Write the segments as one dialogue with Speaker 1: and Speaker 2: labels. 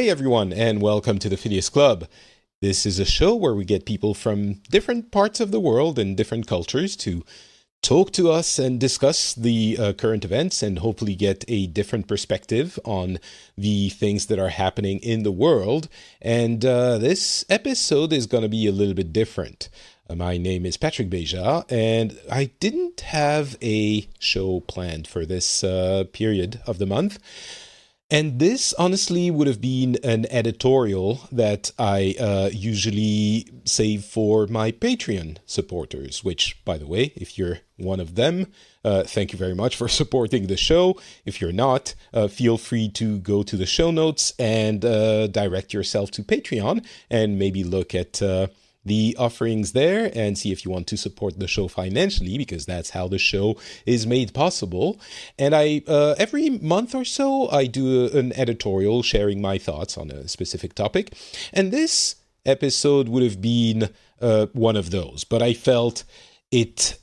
Speaker 1: everyone, and welcome to the Phileas Club. This is a show where we get people from different parts of the world and different cultures to talk to us and discuss the current events and hopefully get a different perspective on the things that are happening in the world. And this episode is going to be a little bit different. My name is Patrick Beja, and I didn't have a show planned for this period of the month. And this honestly would have been an editorial that I usually save for my Patreon supporters, which, by the way, if you're one of them, thank you very much for supporting the show. If you're not, feel free to go to the show notes and direct yourself to Patreon and maybe look at the offerings there and see if you want to support the show financially, because that's how the show is made possible. And I every month or so, I do an editorial sharing my thoughts on a specific topic. And this episode would have been one of those, but I felt it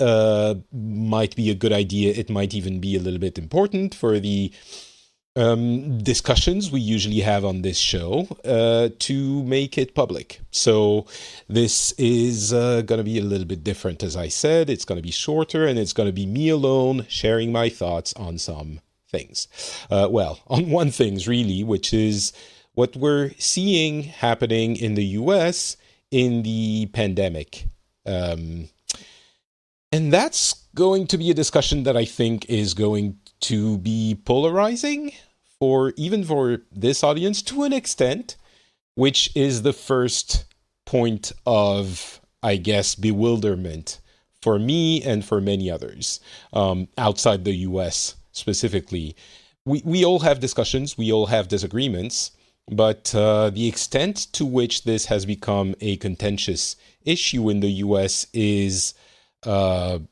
Speaker 1: might be a good idea. It might even be a little bit important for the discussions we usually have on this show to make it public. So this is going to be a little bit different. As I said, it's going to be shorter and it's going to be me alone sharing my thoughts on some things. On one thing really, which is what we're seeing happening in the US in the pandemic. And that's going to be a discussion that I think is going to be polarizing even for this audience to an extent, which is the first point of, I guess, bewilderment for me and for many others outside the US specifically. We all have discussions, we all have disagreements, but the extent to which this has become a contentious issue in the US is, again,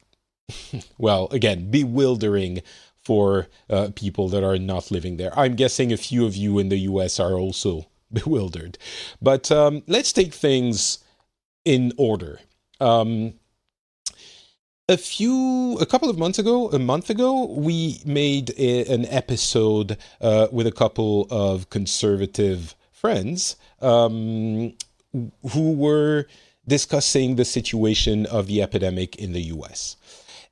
Speaker 1: bewildering for people that are not living there. I'm guessing a few of you in the US are also bewildered. But let's take things in order. A month ago, we made an episode with a couple of conservative friends who were discussing the situation of the epidemic in the US.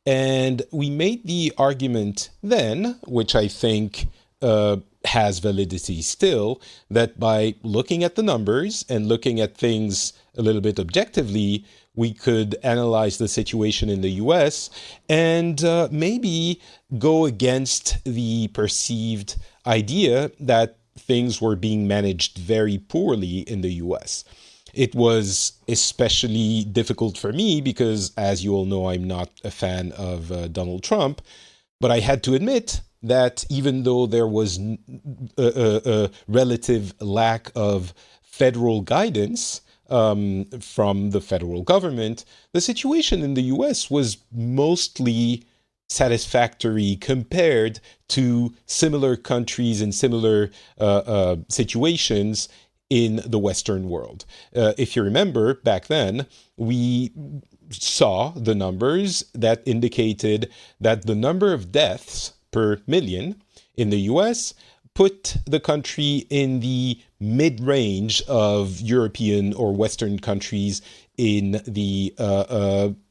Speaker 1: And we made the argument then, which I think has validity still, that by looking at the numbers and looking at things a little bit objectively, we could analyze the situation in the US and maybe go against the perceived idea that things were being managed very poorly in the US. It was especially difficult for me because, as you all know, I'm not a fan of Donald Trump. But I had to admit that even though there was a relative lack of federal guidance from the federal government, the situation in the US was mostly satisfactory compared to similar countries and similar situations in the Western world. If you remember, back then, we saw the numbers that indicated that the number of deaths per million in the US put the country in the mid-range of European or Western countries in the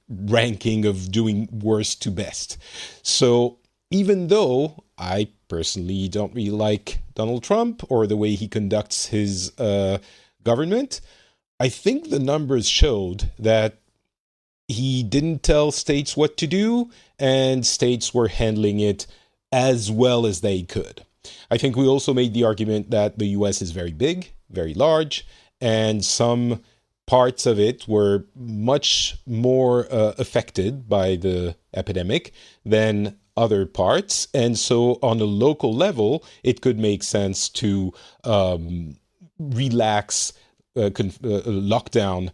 Speaker 1: ranking of doing worst to best. So even though I personally don't really like Donald Trump or the way he conducts his government, I think the numbers showed that he didn't tell states what to do, and states were handling it as well as they could. I think we also made the argument that the US is very big, very large, and some parts of it were much more affected by the epidemic than other parts. And so on a local level, it could make sense to relax lockdown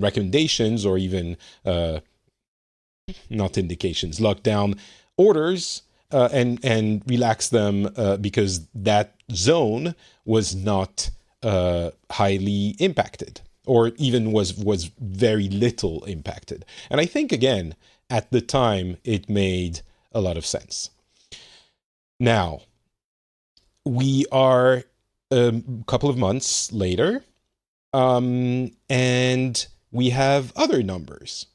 Speaker 1: recommendations, or even not indications, lockdown orders, and relax them because that zone was not highly impacted, or even was very little impacted. And I think, again, at the time, it made a lot of sense. Now, we are a couple of months later, and we have other numbers.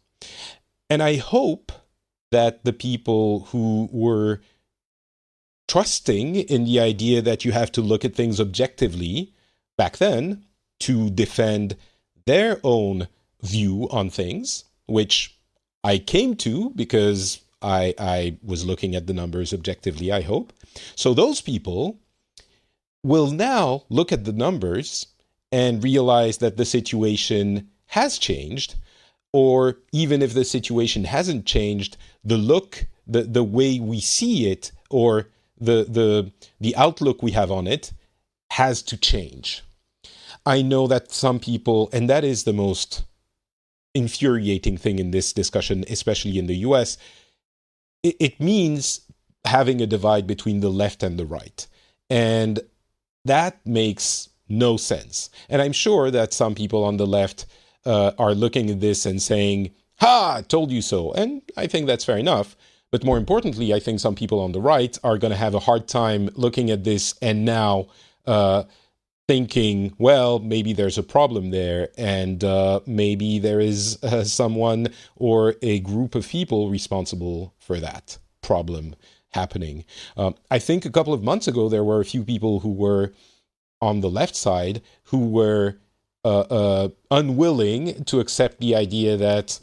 Speaker 1: And I hope that the people who were trusting in the idea that you have to look at things objectively back then to defend their own view on things, which I came to because I was looking at the numbers objectively, I hope. So those people will now look at the numbers and realize that the situation has changed, or even if the situation hasn't changed, the way we see it, or the outlook we have on it has to change. I know that some people, and that is the most infuriating thing in this discussion, especially in the US, it means having a divide between the left and the right. And that makes no sense. And I'm sure that some people on the left are looking at this and saying, "Ha, I told you so." And I think that's fair enough. But more importantly, I think some people on the right are going to have a hard time looking at this and now thinking, well, maybe there's a problem there, and maybe there is someone or a group of people responsible for that problem happening. I think a couple of months ago, there were a few people who were on the left side who were unwilling to accept the idea that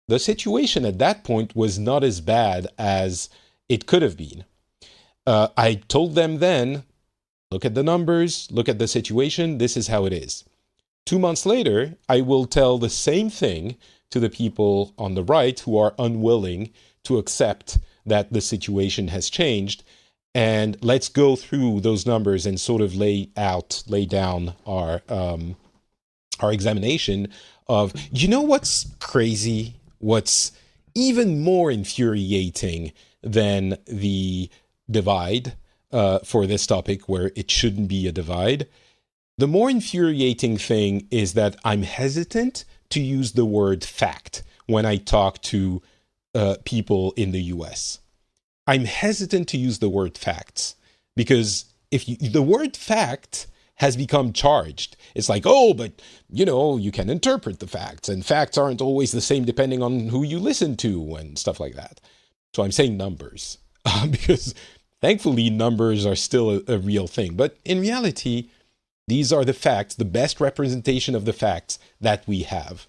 Speaker 1: the situation at that point was not as bad as it could have been. I told them then, look at the numbers, look at the situation, this is how it is. 2 months later, I will tell the same thing to the people on the right who are unwilling to accept that the situation has changed. And let's go through those numbers and sort of lay down our examination of, what's crazy? What's even more infuriating than the divide for this topic, where it shouldn't be a divide? The more infuriating thing is that I'm hesitant to use the word fact when I talk to people in the US. I'm hesitant to use the word facts because the word fact has become charged. It's like, oh, but you can interpret the facts, and facts aren't always the same depending on who you listen to and stuff like that. So I'm saying numbers because thankfully numbers are still a real thing. But in reality, these are the facts, the best representation of the facts that we have.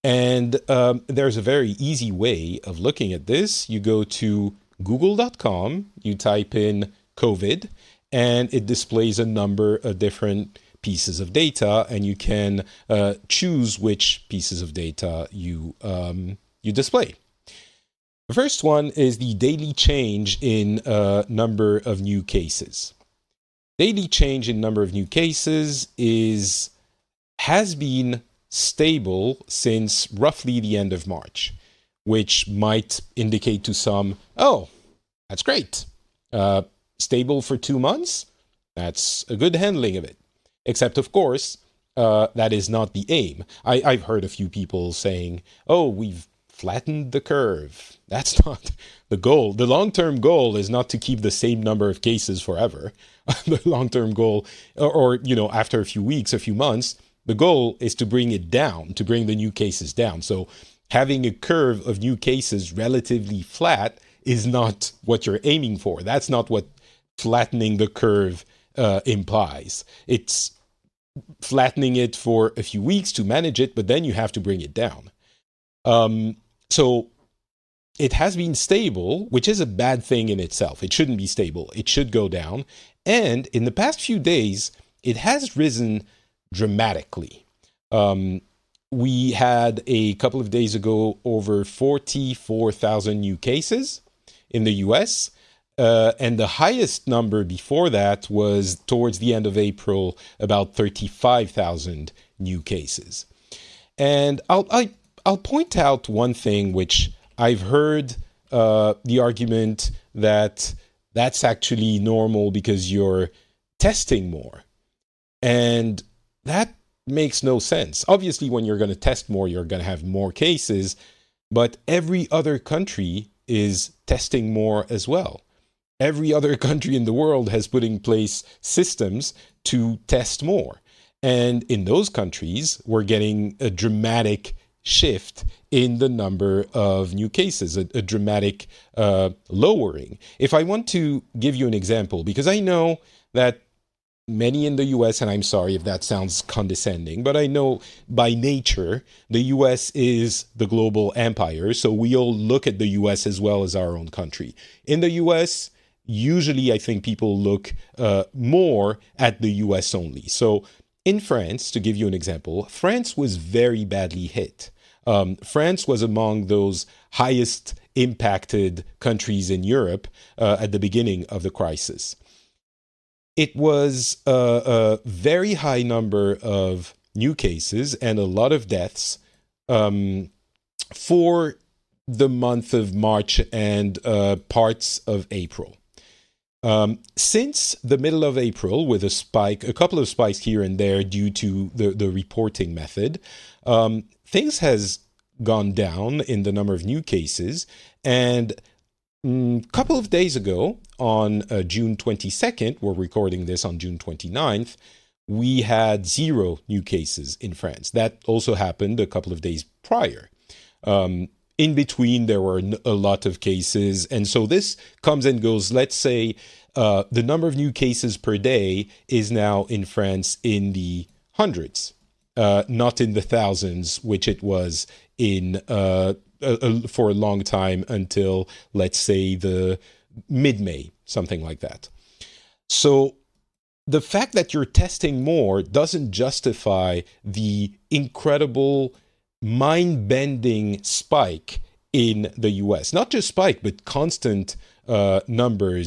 Speaker 1: And there's a very easy way of looking at this. You go to google.com, you type in COVID, and it displays a number of different pieces of data, and you can choose which pieces of data you display. The first one is the daily change in number of new cases. Daily change in number of new cases has been stable since roughly the end of March, which might indicate to some, oh, that's great. Stable for 2 months? That's a good handling of it. Except, of course, that is not the aim. I've heard a few people saying, oh, we've flattened the curve. That's not the goal. The long-term goal is not to keep the same number of cases forever. The long-term goal, or after a few weeks, a few months, the goal is to bring it down, to bring the new cases down. So having a curve of new cases relatively flat is not what you're aiming for. That's not what flattening the curve implies. It's flattening it for a few weeks to manage it, but then you have to bring it down. So it has been stable, which is a bad thing in itself. It shouldn't be stable. It should go down. And in the past few days, it has risen dramatically. We had a couple of days ago over 44,000 new cases in the US. And the highest number before that was towards the end of April, about 35,000 new cases. And I'll point out one thing which I've heard the argument that that's actually normal because you're testing more. And that makes no sense. Obviously, when you're going to test more, you're going to have more cases, but every other country is testing more as well. every other country in the world has put in place systems to test more. And in those countries, we're getting a dramatic shift in the number of new cases, a dramatic lowering. If I want to give you an example, because I know that many in the US, and I'm sorry if that sounds condescending, but I know by nature, the US is the global empire, so we all look at the US as well as our own country. In the US, usually I think people look more at the US only. So in France, to give you an example, France was very badly hit. France was among those highest impacted countries in Europe at the beginning of the crisis. It was a very high number of new cases and a lot of deaths for the month of March and parts of April. Since the middle of April, with a couple of spikes here and there due to the reporting method, things has gone down in the number of new cases. And a couple of days ago, on June 22nd, we're recording this on June 29th, we had 0 new cases in France. That also happened a couple of days prior. In between, there were a lot of cases. And so this comes and goes. Let's say the number of new cases per day is now in France in the hundreds, not in the thousands, which it was in for a long time until, let's say, the mid-May, something like that. So the fact that you're testing more doesn't justify the incredible mind-bending spike in the US. Not just spike, but constant number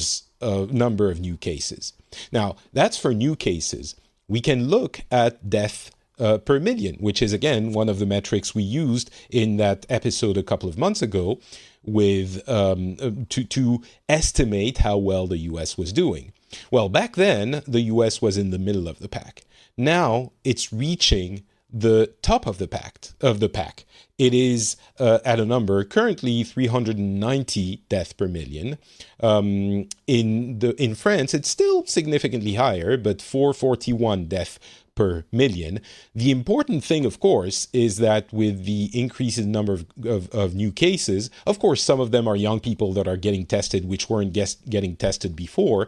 Speaker 1: of new cases. Now, that's for new cases. We can look at death per million, which is, again, one of the metrics we used in that episode a couple of months ago with to estimate how well the US was doing. Well, back then, the US was in the middle of the pack. Now it's reaching the top of the pack. It is at a number currently 390 deaths per million. In France, it's still significantly higher, but 441 deaths per million. The important thing, of course, is that with the increase in number of new cases, of course, some of them are young people that are getting tested, which weren't getting tested before,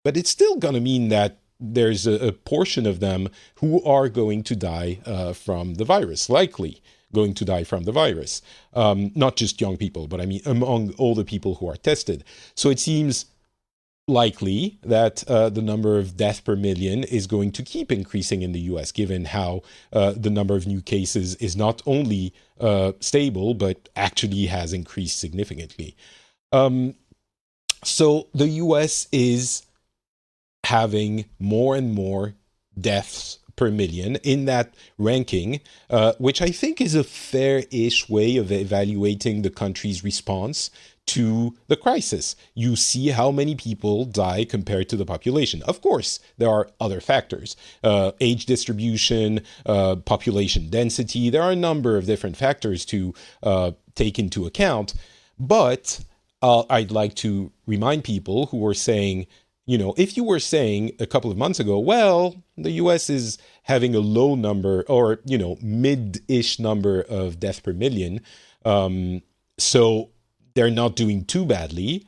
Speaker 1: but it's still going to mean that there's a portion of them who are going to die from the virus, likely going to die from the virus. Not just young people, but I mean among all the people who are tested. So it seems likely that the number of deaths per million is going to keep increasing in the US, given how the number of new cases is not only stable, but actually has increased significantly. So the US is having more and more deaths per million in that ranking, which I think is a fair-ish way of evaluating the country's response to the crisis. You see how many people die compared to the population. Of course, there are other factors. Age distribution, population density. There are a number of different factors to take into account. But I'd like to remind people who are saying, if you were saying a couple of months ago, well, the US is having a low number or, mid-ish number of deaths per million, so they're not doing too badly,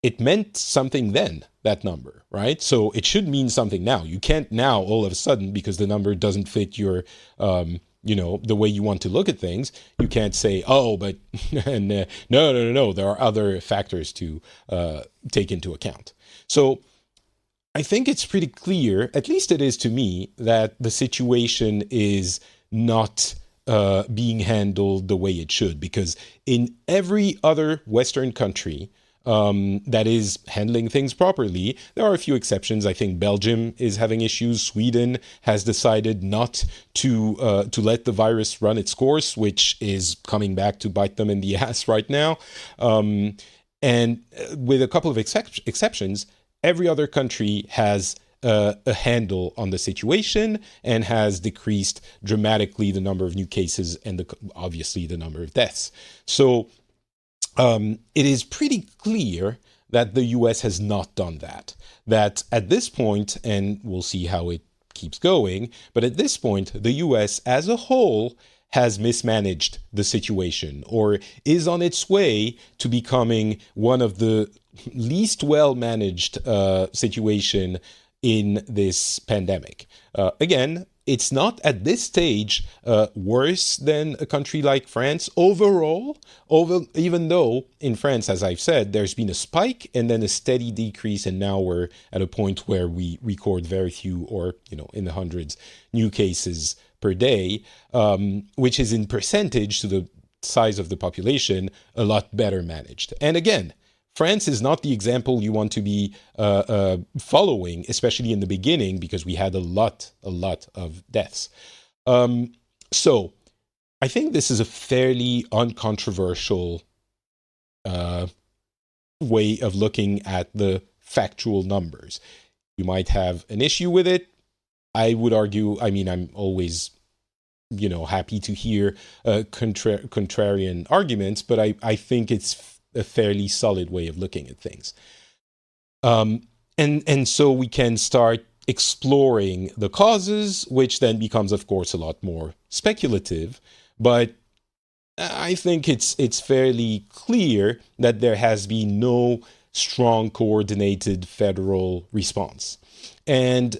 Speaker 1: it meant something then, that number, right? So it should mean something now. You can't now, all of a sudden, because the number doesn't fit your, the way you want to look at things, you can't say, oh, but no, there are other factors to take into account. So I think it's pretty clear, at least it is to me, that the situation is not being handled the way it should, because in every other Western country that is handling things properly, there are a few exceptions. I think Belgium is having issues. Sweden has decided not to let the virus run its course, which is coming back to bite them in the ass right now. And with a couple of exceptions, every other country has a handle on the situation and has decreased dramatically the number of new cases and obviously the number of deaths. So it is pretty clear that the US has not done that. That at this point, and we'll see how it keeps going, but at this point, the US as a whole has mismanaged the situation or is on its way to becoming one of the least well managed situation in this pandemic. Again, it's not at this stage worse than a country like France overall, even though in France, as I've said, there's been a spike and then a steady decrease, and now we're at a point where we record very few, or in the hundreds, new cases per day, which is in percentage to the size of the population a lot better managed. And again, France is not the example you want to be following, especially in the beginning, because we had a lot of deaths. So I think this is a fairly uncontroversial way of looking at the factual numbers. You might have an issue with it. I would argue, I'm always, happy to hear contrarian arguments, but I think it's a fairly solid way of looking at things. And so we can start exploring the causes, which then becomes, of course, a lot more speculative. But I think it's fairly clear that there has been no strong coordinated federal response. And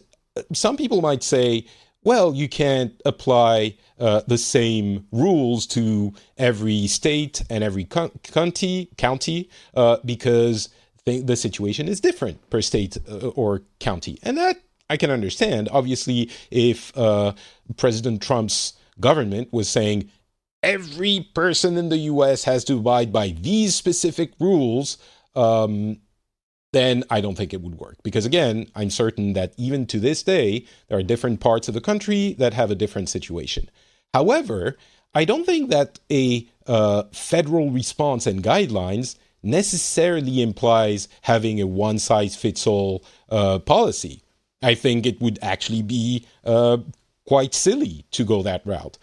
Speaker 1: some people might say, well, you can't apply the same rules to every state and every county because the situation is different per state or county. And that I can understand. Obviously, if President Trump's government was saying every person in the US has to abide by these specific rules, then I don't think it would work. Because again, I'm certain that even to this day, there are different parts of the country that have a different situation. However, I don't think that a federal response and guidelines necessarily implies having a one-size-fits-all policy. I think it would actually be quite silly to go that route.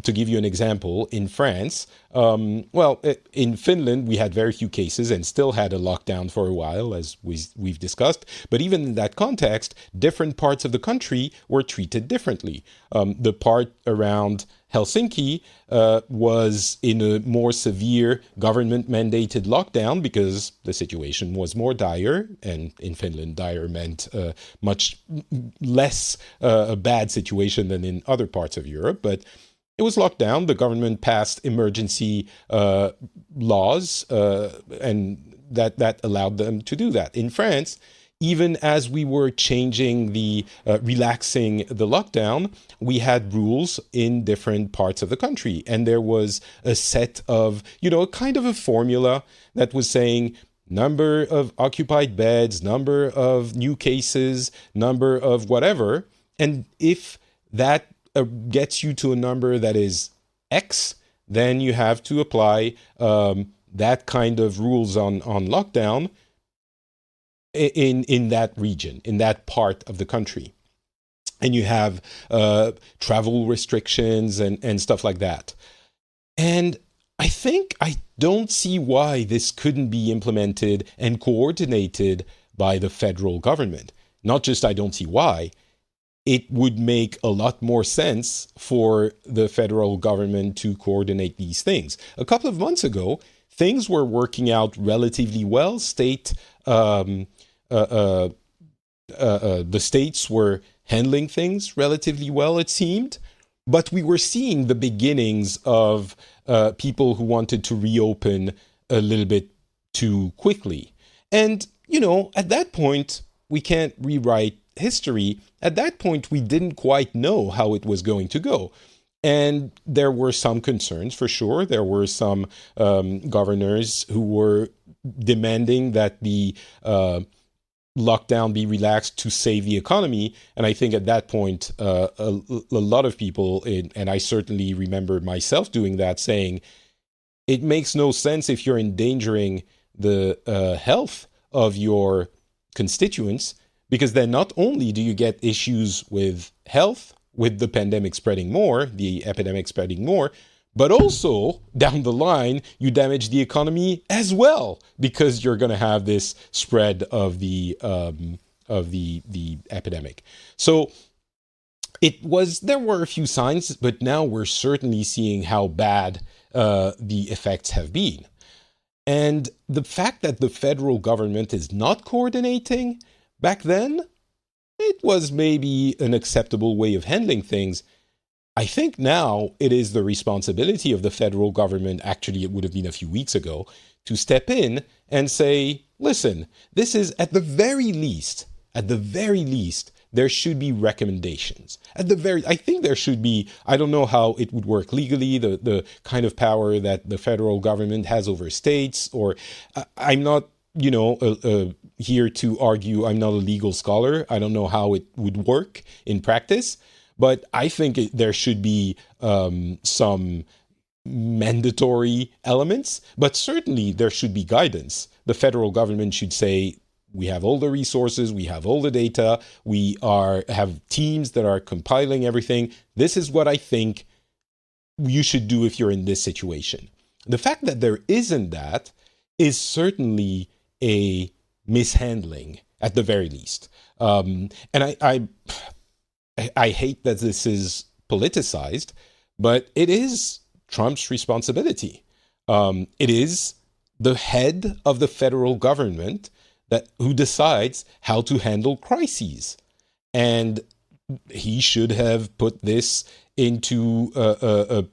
Speaker 1: To give you an example, in France, in Finland, we had very few cases and still had a lockdown for a while, as we've discussed. But even in that context, different parts of the country were treated differently. The part around Helsinki was in a more severe government-mandated lockdown because the situation was more dire, and in Finland, dire meant much less a bad situation than in other parts of Europe. But it was locked down. The government passed emergency laws, and that allowed them to do that. In France, even as we were relaxing the lockdown, we had rules in different parts of the country. And there was a set of, kind of a formula that was saying number of occupied beds, number of new cases, number of whatever. And if that gets you to a number that is X, then you have to apply that kind of rules on lockdown in that region, in that part of the country. And you have travel restrictions and stuff like that. And I don't see why this couldn't be implemented and coordinated by the federal government. Not just I don't see why, it would make a lot more sense for the federal government to coordinate these things. A couple of months ago, things were working out relatively well. The states were handling things relatively well, it seemed. But we were seeing the beginnings of people who wanted to reopen a little bit too quickly. And, at that point, we can't rewrite history. At that point, we didn't quite know how it was going to go. And there were some concerns, for sure. There were some governors who were demanding that the lockdown be relaxed to save the economy. And I think at that point, a lot of people, and I certainly remember myself doing that, saying, it makes no sense if you're endangering the health of your constituents, because then not only do you get issues with health, with the pandemic spreading more, the epidemic spreading more, But also, down the line, you damage the economy as well because you're going to have this spread of the epidemic. So there were a few signs, but now we're certainly seeing how bad the effects have been. And the fact that the federal government is not coordinating back then, it was maybe an acceptable way of handling things. I think now it is the responsibility of the federal government, actually, it would have been a few weeks ago, to step in and say, listen, this is at the very least, there should be recommendations. I think there should be, I don't know how it would work legally, the kind of power that the federal government has over states, or I'm not, here to argue, I'm not a legal scholar. I don't know how it would work in practice. But I think there should be some mandatory elements, but certainly there should be guidance. The federal government should say, we have all the resources, we have all the data, have teams that are compiling everything. This is what I think you should do if you're in this situation. The fact that there isn't that is certainly a mishandling, at the very least. And I hate that this is politicized, but it is Trump's responsibility. It is the head of the federal government who decides how to handle crises. And he should have put this into a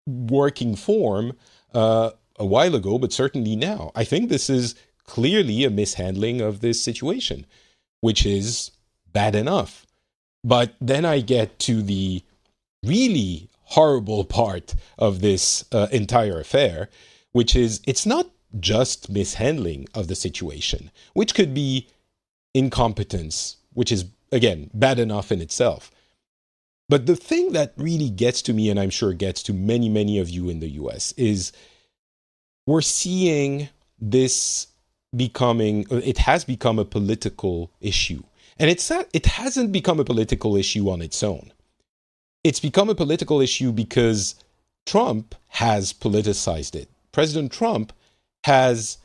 Speaker 1: working form a while ago, but certainly now. I think this is clearly a mishandling of this situation, which is bad enough. But then I get to the really horrible part of this entire affair, which is it's not just mishandling of the situation, which could be incompetence, which is, again, bad enough in itself. But the thing that really gets to me, and I'm sure gets to many, many of you in the US, is we're seeing this it has become a political issue. And it hasn't become a political issue on its own. It's become a political issue because Trump has politicized it. President Trump has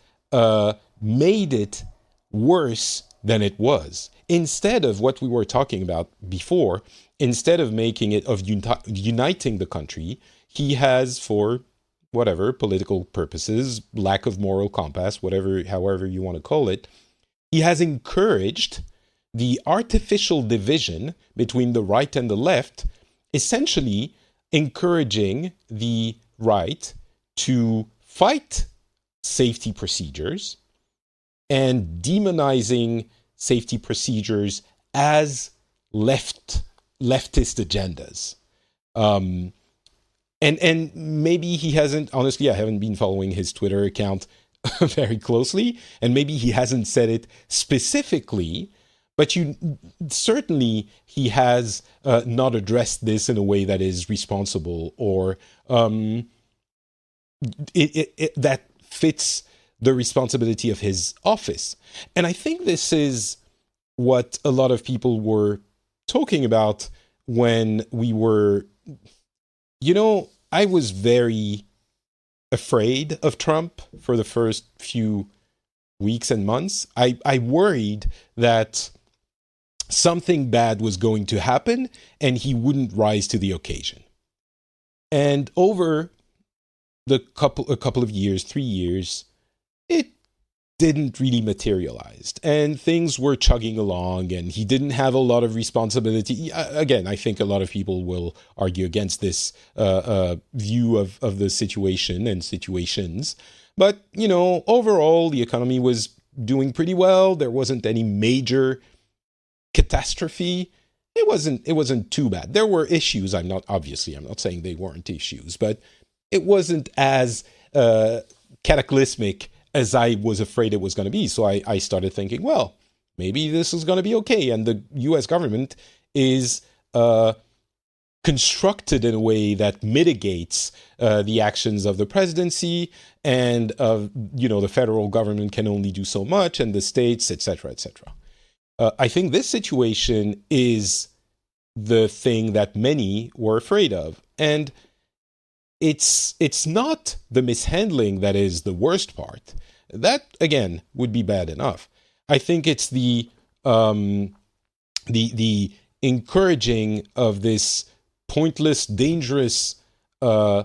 Speaker 1: made it worse than it was. Instead of what we were talking about before, instead of making it, of uniting the country, he has, for whatever political purposes, lack of moral compass, however you want to call it, he has encouraged the artificial division between the right and the left, essentially encouraging the right to fight safety procedures and demonizing safety procedures as leftist agendas. And maybe he hasn't, honestly, I haven't been following his Twitter account very closely, and maybe he hasn't said it specifically, but certainly he has not addressed this in a way that is responsible or that fits the responsibility of his office. And I think this is what a lot of people were talking about when we were, I was very afraid of Trump for the first few weeks and months. I worried that something bad was going to happen and he wouldn't rise to the occasion. And over a couple of years, 3 years, it didn't really materialize. And things were chugging along and he didn't have a lot of responsibility. Again, I think a lot of people will argue against this view of the situation and situations. But, overall, the economy was doing pretty well. There wasn't any major catastrophe. It wasn't too bad. There were issues. I'm not saying they weren't issues, but it wasn't as cataclysmic as I was afraid it was going to be. So I started thinking, well, maybe this is going to be okay. And the US government is constructed in a way that mitigates the actions of the presidency, and the federal government can only do so much, and the states, etc., etc. I think this situation is the thing that many were afraid of. And it's not the mishandling that is the worst part. That again would be bad enough. I think it's um, the encouraging of this pointless, dangerous, uh,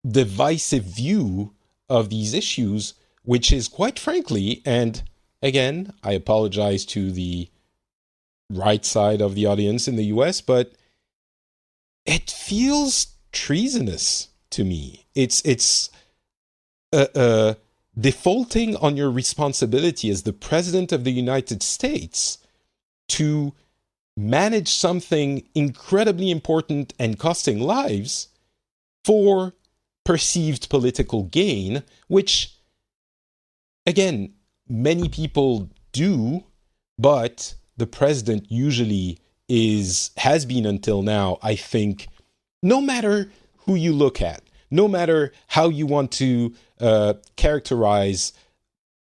Speaker 1: divisive view of these issues, which is quite frankly, and again, I apologize to the right side of the audience in the US, but it feels treasonous to me. It's uh, uh, defaulting on your responsibility as the president of the United States to manage something incredibly important and costing lives for perceived political gain, which, again, many people do, but the president usually has been until now, I think, no matter who you look at, no matter how you want to characterize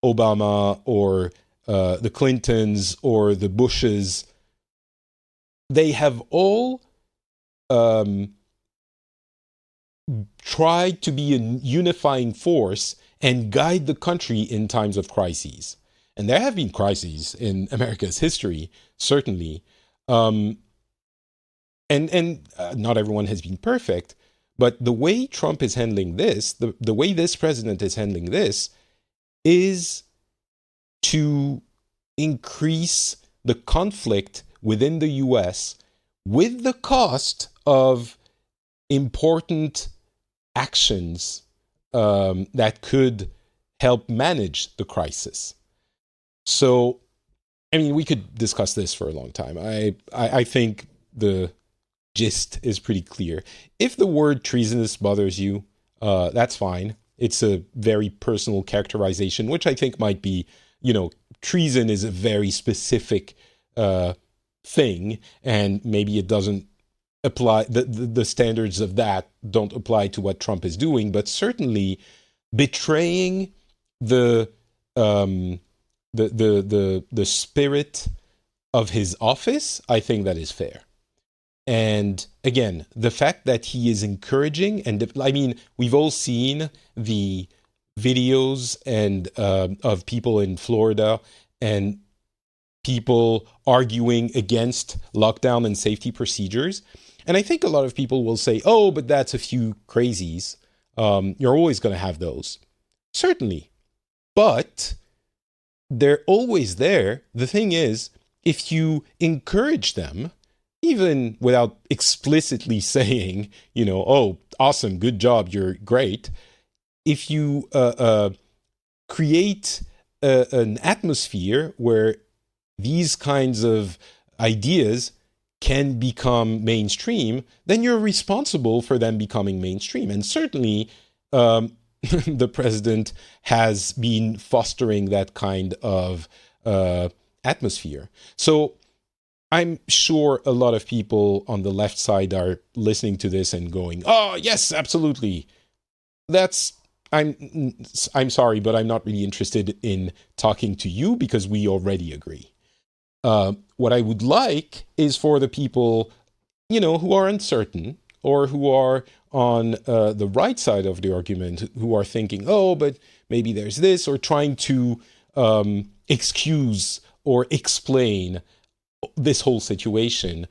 Speaker 1: Obama or the Clintons or the Bushes, they have all um, tried to be a unifying force and guide the country in times of crises. And there have been crises in America's history, certainly. Um, and not everyone has been perfect, but the way Trump is handling this, the way this president is handling this, is to increase the conflict within the US with the cost of important actions that could help manage the crisis. So, I mean, we could discuss this for a long time. I think the gist is pretty clear. If the word treasonous bothers you, that's fine. It's a very personal characterization, which I think might be, treason is a very specific thing, and maybe it doesn't apply, the standards of that don't apply to what Trump is doing, but certainly betraying the um, the spirit of his office, I think that is fair. And again, the fact that he is encouraging, and I mean, we've all seen the videos and of people in Florida and people arguing against lockdown and safety procedures. And I think a lot of people will say, "Oh, but that's a few crazies. You're always going to have those." Certainly, but they're always there. The thing is, if you encourage them, even without explicitly saying, "Oh, awesome, good job, you're great," if you create an atmosphere where these kinds of ideas can become mainstream, then you're responsible for them becoming mainstream. And certainly, the president has been fostering that kind of atmosphere. So I'm sure a lot of people on the left side are listening to this and going, "Oh, yes, absolutely. That's I'm sorry, but I'm not really interested in talking to you because we already agree." What I would like is for the people, who are uncertain or who are on the right side of the argument, who are thinking, "Oh, but maybe there's this," or trying to excuse or explain this whole situation,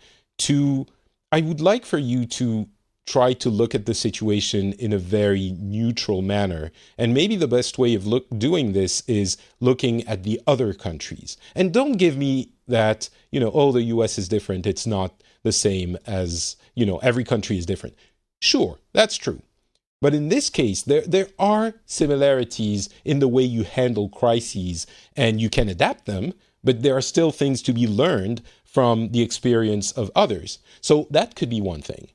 Speaker 1: I would like for you to try to look at the situation in a very neutral manner. And maybe the best way of doing this is looking at the other countries. And don't give me that, "Oh, the US is different. It's not the same as, every country is different." Sure, that's true. But in this case, there are similarities in the way you handle crises, and you can adapt them, but there are still things to be learned from the experience of others. So that could be one thing.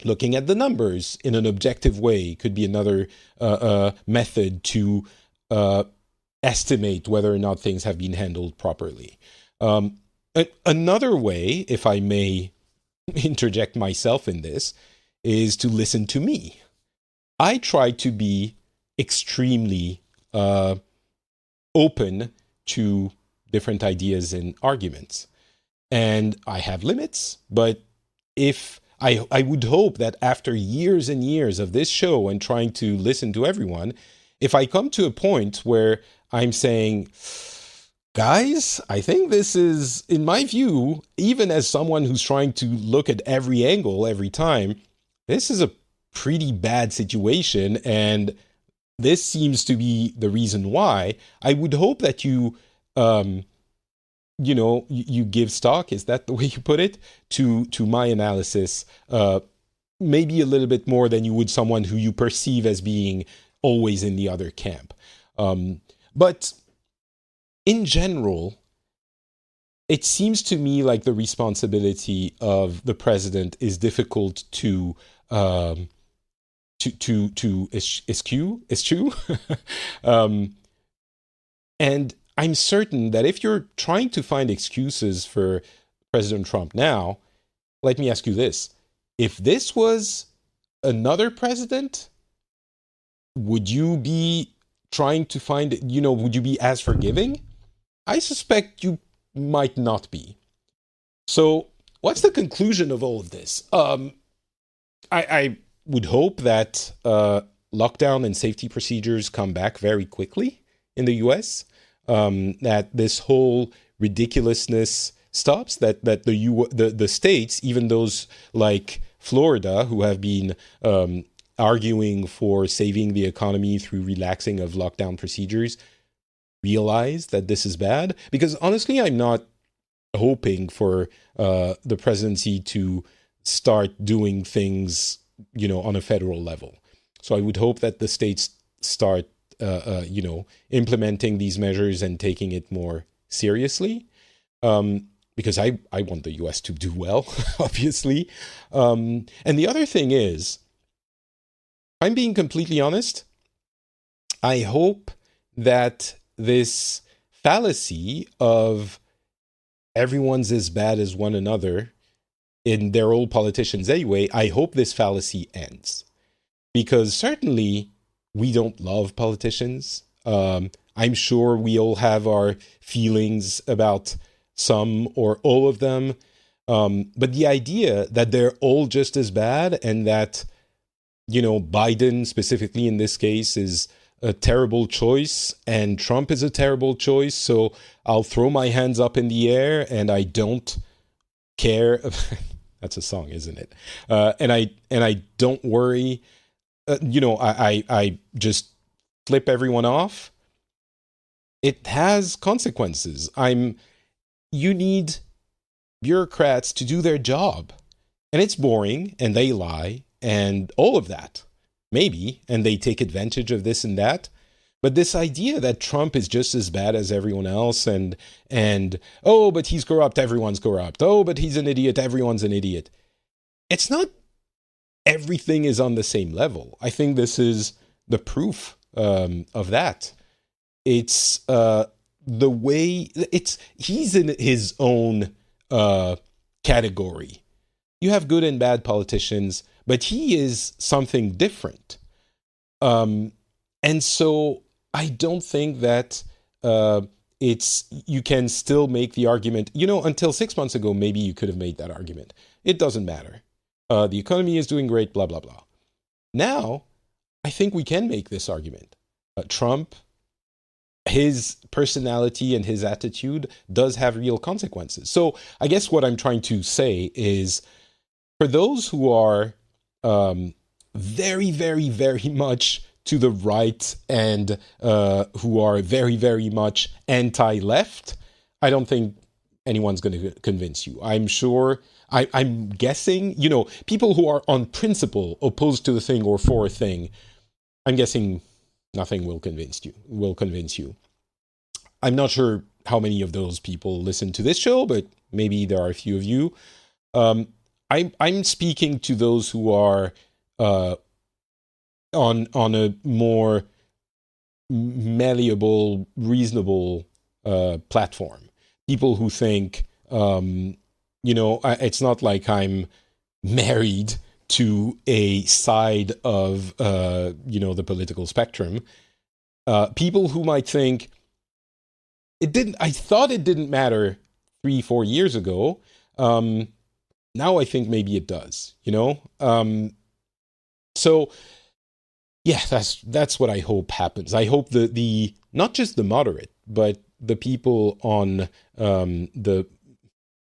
Speaker 1: Looking at the numbers in an objective way could be another method to estimate whether or not things have been handled properly. Another way, if I may interject myself in this, is to listen to me. I try to be extremely open to different ideas and arguments. And I have limits, but if I would hope that after years and years of this show and trying to listen to everyone, if I come to a point where I'm saying, guys, I think this is, in my view, even as someone who's trying to look at every angle every time, this is a pretty bad situation. And this seems to be the reason why. I would hope that um, you give stock, is that the way you put it, to my analysis, maybe a little bit more than you would someone who you perceive as being always in the other camp. But in general, it seems to me like the responsibility of the president is difficult to eschew. um, and I'm certain that if you're trying to find excuses for President Trump now, let me ask you this: if this was another president, would you be trying to find, would you be as forgiving? I suspect you might not be. So, what's the conclusion of all of this? I would hope that lockdown and safety procedures come back very quickly in the US, that this whole ridiculousness stops, that the states, even those like Florida, who have been arguing for saving the economy through relaxing of lockdown procedures, realize that this is bad. Because honestly, I'm not hoping for the presidency to start doing things, on a federal level. So I would hope that the states start, implementing these measures and taking it more seriously. Because I want the US to do well, obviously. And the other thing is, I'm being completely honest, I hope that this fallacy of everyone's as bad as one another, and they're all politicians anyway, I hope this fallacy ends. Because certainly we don't love politicians. I'm sure we all have our feelings about some or all of them. But the idea that they're all just as bad, and that, Biden specifically in this case is a terrible choice and Trump is a terrible choice, so I'll throw my hands up in the air and I don't care. That's a song, isn't it? And I don't worry. I just flip everyone off. It has consequences. You need bureaucrats to do their job, and it's boring, and they lie, and all of that, maybe, and they take advantage of this and that. But this idea that Trump is just as bad as everyone else, and oh, but he's corrupt, everyone's corrupt. Oh, but he's an idiot, everyone's an idiot. It's not everything is on the same level. I think this is the proof of that. It's the way he's in his own category. You have good and bad politicians, but he is something different. And so I don't think that you can still make the argument, until 6 months ago, maybe you could have made that argument. It doesn't matter. The economy is doing great, blah, blah, blah. Now, I think we can make this argument. Trump, his personality and his attitude does have real consequences. So I guess what I'm trying to say is, for those who are very, very, very much to the right and who are very, very much anti-left, I don't think anyone's going to convince you. I'm sure, I'm guessing, people who are on principle opposed to the thing or for a thing, I'm guessing nothing will convince you. I'm not sure how many of those people listen to this show, but maybe there are a few of you. I'm speaking to those who are on a more malleable, reasonable platform. People who think, it's not like I'm married to a side of, the political spectrum. People who might think, I thought it didn't matter 3-4 years ago. Now I think maybe it does, you know? So yeah, that's what I hope happens. I hope the not just the moderate, but the people on the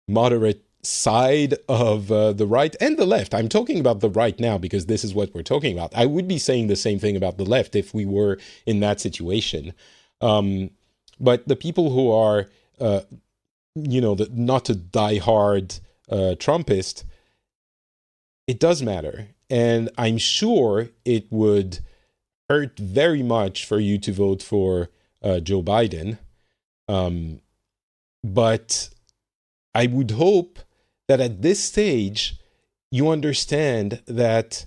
Speaker 1: moderate side of the right and the left. I'm talking about the right now because this is what we're talking about. I would be saying the same thing about the left if we were in that situation. But the people who are, not a diehard Trumpist, it does matter. And I'm sure it would hurt very much for you to vote for Joe Biden. But I would hope that at this stage, you understand that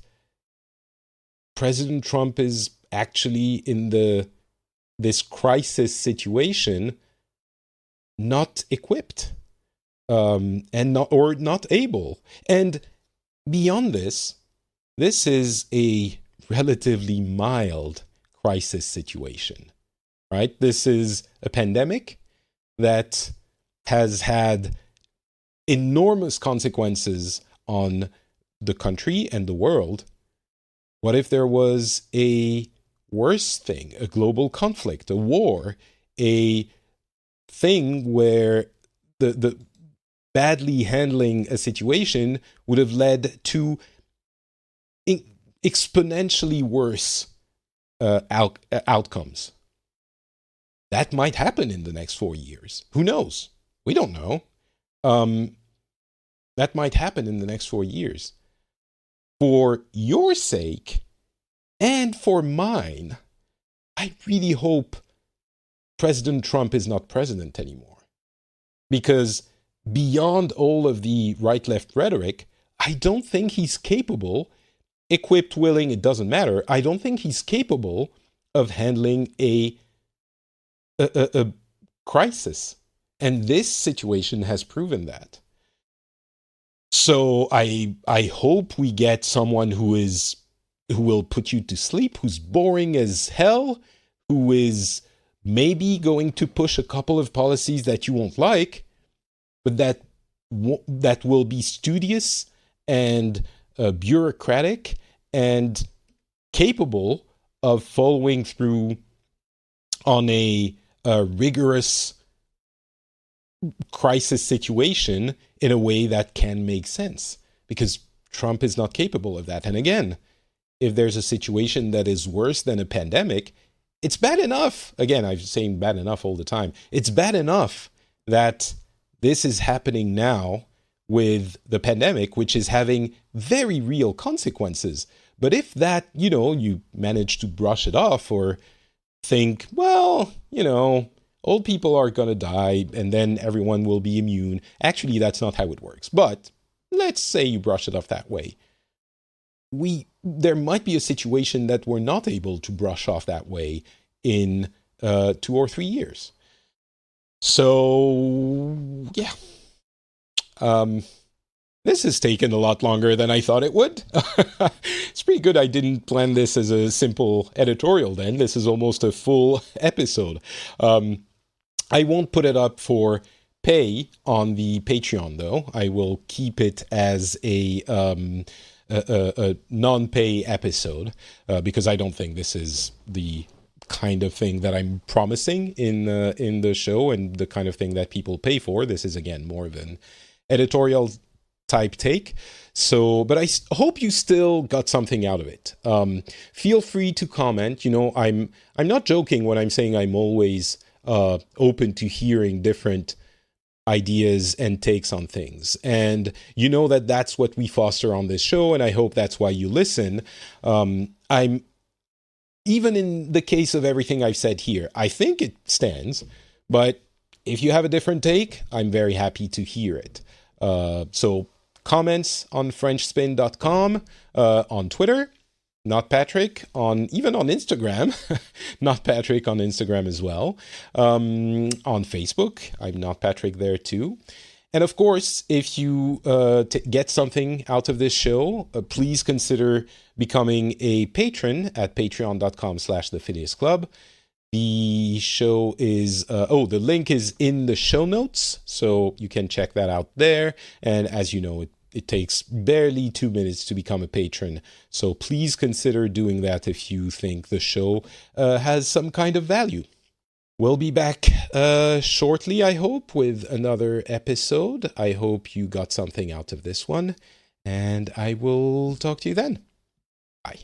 Speaker 1: President Trump is actually in this crisis situation not equipped and not able. And beyond this, this is a relatively mild crisis situation, right? This is a pandemic that has had enormous consequences on the country and the world. What if there was a worse thing, a global conflict, a war, a thing where the badly handling a situation would have led to exponentially worse outcomes? That might happen in the next 4 years. Who knows? We don't know. That might happen in the next 4 years. For your sake and for mine, I really hope President Trump is not president anymore. Because beyond all of the right-left rhetoric, I don't think he's capable, equipped, willing, it doesn't matter. I don't think he's capable of handling a crisis. And this situation has proven that. So I hope we get someone who will put you to sleep, who's boring as hell, who is maybe going to push a couple of policies that you won't like, but that will be studious and bureaucratic and capable of following through on a rigorous crisis situation in a way that can make sense, because Trump is not capable of that. And again, if there's a situation that is worse than a pandemic, it's bad enough. Again, I'm saying bad enough all the time. It's bad enough that this is happening now with the pandemic, which is having very real consequences. But if that, you manage to brush it off or think, well, old people are going to die and then everyone will be immune. Actually, that's not how it works. But let's say you brush it off that way. There might be a situation that we're not able to brush off that way in 2 or 3 years. So, yeah. This has taken a lot longer than I thought it would. It's pretty good I didn't plan this as a simple editorial then. This is almost a full episode. I won't put it up for pay on the Patreon, though. I will keep it as a non-pay episode because I don't think this is the kind of thing that I'm promising in the show and the kind of thing that people pay for. This is, again, more of an editorial type take. So, but I hope you still got something out of it. Feel free to comment. I'm not joking when I'm saying I'm always open to hearing different ideas and takes on things. And that's what we foster on this show, and I hope that's why you listen. I'm even in the case of everything I've said here, I think it stands, but if you have a different take, I'm very happy to hear it. So comments on FrenchSpin.com, on Twitter, Not Patrick, even on Instagram, Not Patrick on Instagram as well, on Facebook, I'm Not Patrick there too. And of course, if you get something out of this show, please consider becoming a patron at patreon.com/the Phileas Club. The show is, the link is in the show notes, so you can check that out there. And as you know, It takes barely 2 minutes to become a patron. So please consider doing that if you think the show has some kind of value. We'll be back shortly, I hope, with another episode. I hope you got something out of this one, and I will talk to you then. Bye.